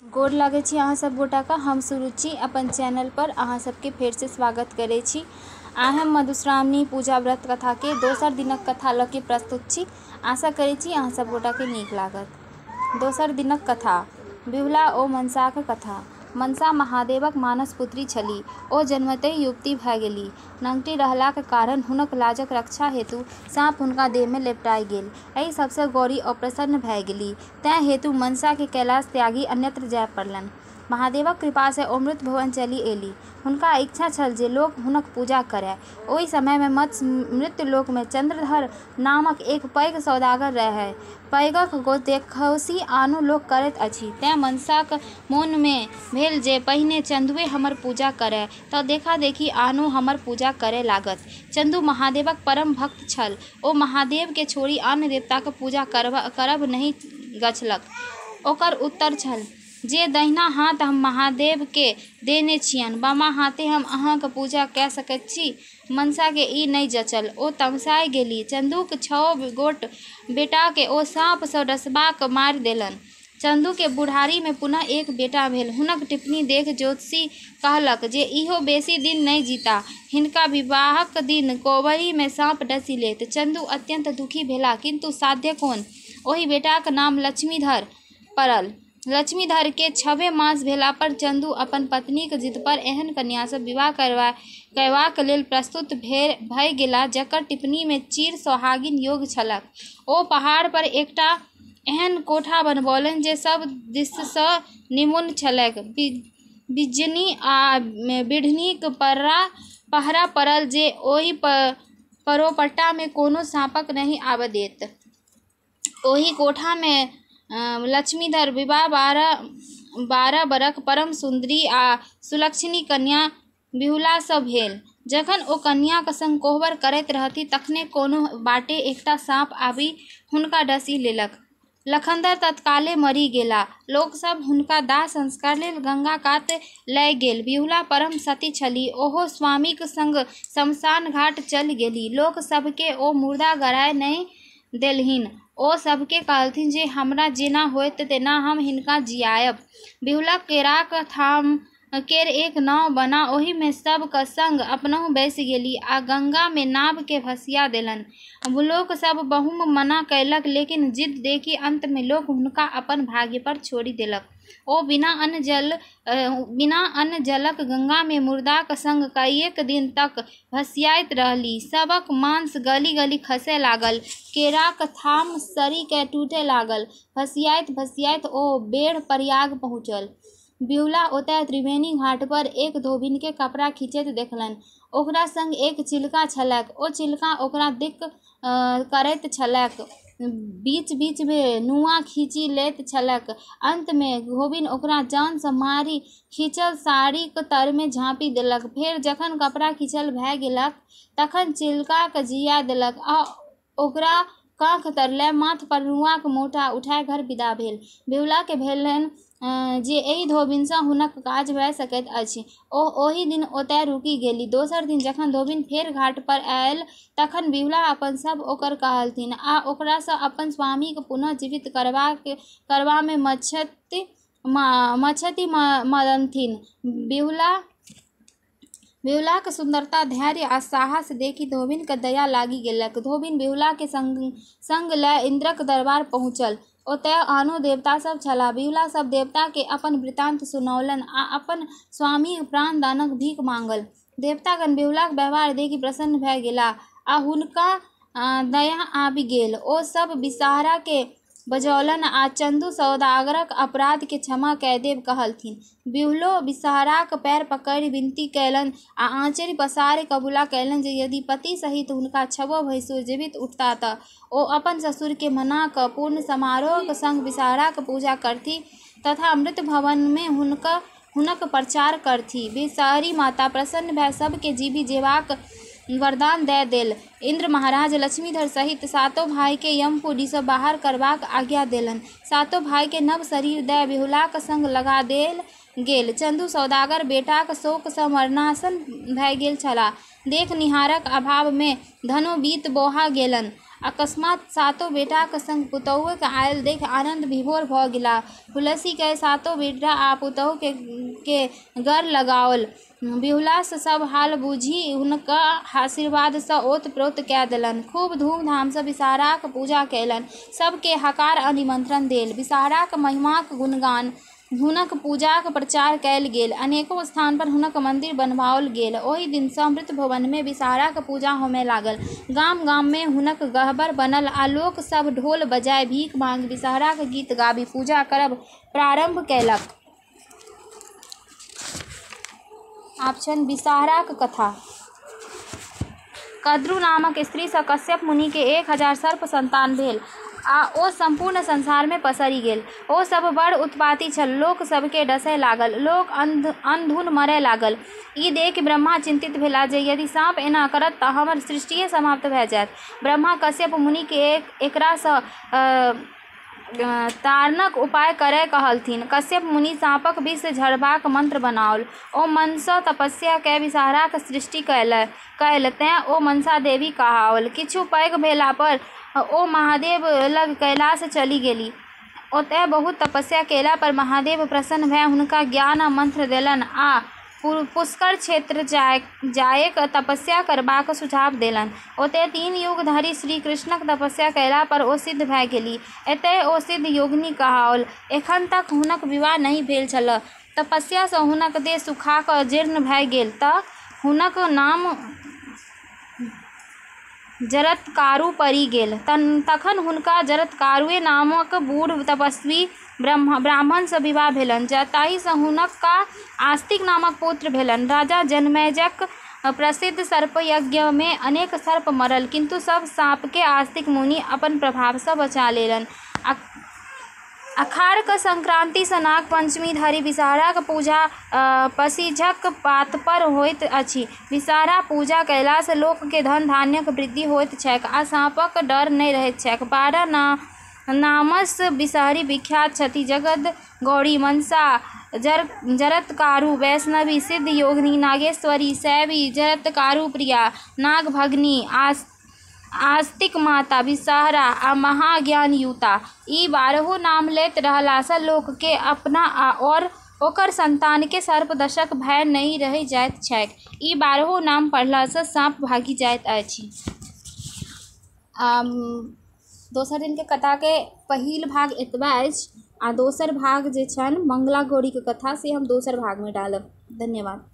गोर लागै छी अहाँ सब गोटाके। हम सुरुचि अपन चैनल पर अहाँ सबके फेर से स्वागत करै छी। आइ हम मधुश्रावणी पूजा व्रत कथा के दोसर दिनक कथा लऽ के प्रस्तुत छी। आशा करै छी अहाँ सब गोटाके नीक लागत। दोसर दिनक कथा। बिहुला ओ मनसाक कथा। मनसा महादेवक मानस पुत्री छलीह। ओ जन्मतः युवती भऽ गेलीह। नंगटी रहलाक कारण हुनक लाजक रक्षा हेतु साँप हुनका देह में लेपटाइ गेल। एहि सबसँ गौरी अप्रसन्न भऽ गेलीह। तेँ हेतु मनसा के कैलाश त्यागी अन्यत्र जाय पड़लनि। महादेवक कृपा सँ ओ मृत भुवन चलि एलीह। हुनका इच्छा छल जे लोक हुनक पूजा करय। ओहि समय में मृत्यु लोक में चंद्रधर नामक एक पैघ सौदागर रहय। पैघक देखौंसी आनो लोक करैत अछि, तेँ मनसाक मोन में भेल जे पहिने चंदुए हमर पूजा करय, तऽ देखा देखी आनो हमर पूजा करय लागत। चंदू महादेवक परम भक्त छल। ओ महादेव के छोड़ि आन देवताक पूजा करब नहि गछलक। ओकर उत्तर छल जे दाहिना हाथ हम महादेव के देने छियनि, बामा हाथे हम अहाँक पूजा कऽ सकैत छी। मनसा के ई नहि जचल। ओ तमसाए गेलीह। चंदूक 6 गोट बेटा के ओ साँप सँ डसबाक मारि देलनि। चंदू के बुढ़ारी में पुनः एक बेटा भेल। हुनक टिप्पणी देख ज्योतिषी कहलक जे इहो बेसी दिन नहि जीताह। हिनका विवाहक दिन कोबरी में साँप डसि लेत। चंदू अत्यंत दुखी भेलाह, किंतु साध्य कोन। ओहि बेटाक नाम लक्ष्मीधर पड़ल। लक्ष्मीधर के 6 मास भेला पर चंदू अपन पत्नीक जिद पर एहन कन्या सँ विवाह करबाक लेल प्रस्तुत भऽ गेला जकर टिप्पणी में चिर सोहागिन योग्य छलैक। ओ पहाड़ पर एकटा एहन कोठा बनबौलनि जे सब दिस सँ निमुन छलैक। बिजनी आ बिढ़नीक पहरा पड़ल जे ओहि परोपट्टा में कोनो साँपक नहि आबय देत। ओहि कोठा में लक्ष्मीधर विवाह 12 बरख परम सुंदरी आ सुलक्षणी कन्या बिहुला सँ भेल। जखन ओ कन्याक संग कोहबर करैत रहथि तखने कोनो बाटे एकटा साँप आबि हुनका डसि लेलक। लखनदर तत्काले मरि गेलाह। लोक सब हुनका दाह संस्कार लेल गंगा कात लए गेल। बिहुला परम सती छलीह। ओहो स्वामीक संग शमशान घाट चलि गेलीह। लोक सबके ओ मुर्दा गड़ाय नहि देलहिन। ओ सबके कहलथिन जे हमरा जेना होयत तेना हम हिनका जियायब। बिहुला केराक थाम केर एक नाव बना ओहि में सबक संग अपनहु बैसि गेलीह आ गंगा में नाव के भसिया देलनि। लोक सब बहुम मना कयलक, लेकिन जिद देखि अंत में लोक हुनका अपन भाग्य पर छोड़ि देलक। ओ बिना अन्न जलक गंगा में मुर्दाक संग कईएक दिन तक भसियाइत रहलीह। सबक मांस गली गली खसय लागल। केराक थाम सड़ी कऽ टूटय लागल। भसियाइत भसियाइत ओ बेढ़ प्रयाग पहुँचल। बिहुला ओतय त्रिवेणी घाट पर एक धोबिन के कपड़ा खींचैत देखलनि। ओकरा संग एक चिलका छलैक। ओ चिलका ओकरा दिक् करैत छलैक, बीच बीच में नुआ खींचि लैत छलैक। अंत में धोबिन ओकरा जान सँ मारि खींचल साड़ीक तर में झाँपि देलक। फेर जखन कपड़ा खींचल भऽ गेलक तखन चिलकाक जिया देलक आ ओकरा काख तरलै माथ पर नुआक मोटा उठाय घर विदा भेल। बिहुला के भेलनि जे एहि धोबिन सँ हुनक काज भऽ सकैत अछि। ओ ओहि दिन ओतय रुकि गेलीह। दोसर दिन जखन धोबिन फेर घाट पर आयल तखन बिहुला अपन सब ओकर कहलथिन आ ओकरा सँ अपन स्वामीक पुनः जीवित करबा में मछति मदनथिन। बिहुलाक सुंदरता, धैर्य आ साहस देखि धोबिन के दया लागि गेलैक। धोबिन बिहुला के संग लए इंद्रक दरबार पहुँचल। ओतय आनो देवता सब छलाह। बिहुला सब देवता के अपन वृत्तांत सुनौलनि आ अपन स्वामीक प्राण दानक भीख मांगल। देवतागण बिहुलाक व्यवहार देखि प्रसन्न भऽ गेलाह आ हुनका दया आबि गेल। ओ सब विषहारा के बजौलनि आ चंदू सौदागरक अपराध के क्षमा कऽ देब कहलथिन। बिहुलो विषहाराक पैर पकड़ि विनती कयलनि आ आँचरि पसारि कबूला कयलनि जे यदि पति सहित हुनका 6 भैंसुर जीवित उठता तऽ ओ अपन ससुर के मना कऽ पूर्ण समारोहक संग विषहाराक पूजा करथि तथा मृत भवन में हुनक प्रचार करथि। विषहरी माता प्रसन्न भऽ सबके जीवी जेबाक वरदान दऽ देल। इंद्र महाराज लक्ष्मीधर सहित 7 भाइ के यमपुरी सँ बाहर करबाक आज्ञा देलनि। 7 भाइ के नव शरीर दऽ बिहुलाक संग लगा देल गेल। चंदू सौदागर बेटाक शोक सँ मरणासन भऽ गेल छलाह। देखनिहारक अभाव में धनो बीत बोहा गेलनि अकस्मात सातो बेटाक संग पुतहुक आयल देख आनंद विभोर भऽ गेला। तुलसी के सातो बेटा आ पुतहु के गर लगाओल। बिहुला सब हाल बूझी हुनका आशीर्वाद सँ ओत-प्रोत कए देलनि। खूब धूमधाम सँ विषहाराक पूजा कयलनि। सबके हकार आ निमंत्रण देल। विषहाराक महिमाक गुणगान, हुनक पूजाक प्रचार कयल गेल। अनेको स्थान पर हुनक मंदिर बनवाओल गेल। ओहि दिन सँ मृत भवन में विषहाराक पूजा होमय लागल। गाम गाम में हुनक गह्वर बनल आ लोक सब ढोल बजाय भीख मांगि विषहाराक गीत गाबि पूजा करब प्रारंभ कयलक। ऑप्शन: विषहाराक कथा। कद्रु नामक स्त्री सँ कश्यप मुनि के 1000 सर्प संतान भेल आ ओ संपूर्ण संसार में पसरि गेल। ओ सब बड़ उत्पाती छल, लोक सबके डसय लागल, लोक अंधुन मरय लागल। ई देखि ब्रह्मा चिंतित भेलाह जे यदि साँप एना करत तऽ हमर सृष्टिए समाप्त भऽ जायत। ब्रह्मा कश्यप मुनि के एकरा सँ तारणक उपाय करय कहलथिन। कश्यप मुनि साँपक विष झड़बाक मंत्र बनाओल। ओ मन सँ तपस्या कए विषहाराक सृष्टि कयल, तें ओ मनसा देवी कहाओल। किछु पैघ भेला पर ओ महादेव लग कैलाश चली गेली। ओतय बहुत तपस्या केला पर महादेव प्रसन्न भऽ हुनका ज्ञान आ मंत्र देलनि आ पुष्कर क्षेत्र जायक तपस्या करबाक सुझाव देलनि। ओतय 3 युग धरि श्री कृष्णक तपस्या कयला पर ओ सिद्ध भऽ गेली। एतय ओ सिद्ध योगिनी कहाओल। एखन तक हुनक विवाह नहि भेल छल। तपस्या सँ हुनक देह सुखा कऽ जीर्ण भऽ गेल तऽ हुनक नाम जरत्कारु पड़ि गेल। तखन हुनका जरत्कारुए नामक बूढ़ तपस्वी ब्राह्मण सँ विवाह भेलनि, ताहि सँ हुनका आस्तिक नामक पुत्र भेलनि। राजा जनमेजयक प्रसिद्ध सर्पयज्ञ में अनेक सर्प मरल, किंतु सब साँप के आस्तिक मुनि अपन प्रभाव सँ बचा लेलनि। अखाढ़क संक्रांति सँ नाग पंचमी धरि विषहाराक पूजा पसिझक पात पर होइत अछि। विषहारा पूजा कयला सँ लोक के धन धान्यक वृद्धि होइत छैक आ साँपक डर नहि रहैत छैक। 12 नामसँ विषहरी विख्यात छथि: जगद गौरी, मनसा, जरत्कारु, वैष्णवी, सिद्ध योगिनी, नागेश्वरी, शैवी, जरत्कारु प्रिया, नागभगिनी, आस्तिक माता, विषहारा आ महाज्ञानयुता। ई 12 नाम लैत रहला सँ लोक के अपना आओर ओकर संतान के सर्पदंशक भय नहि रहि जाइत छैक। ई 12 नाम पढ़ला सँ साँप भागि जाइत अछि। दोसर दिन के कथा के पहिल भाग एतबा अछि आ दोसर भाग जे छनि मंगला गौरी के कथा से हम दोसर भाग में डालब। धन्यवाद।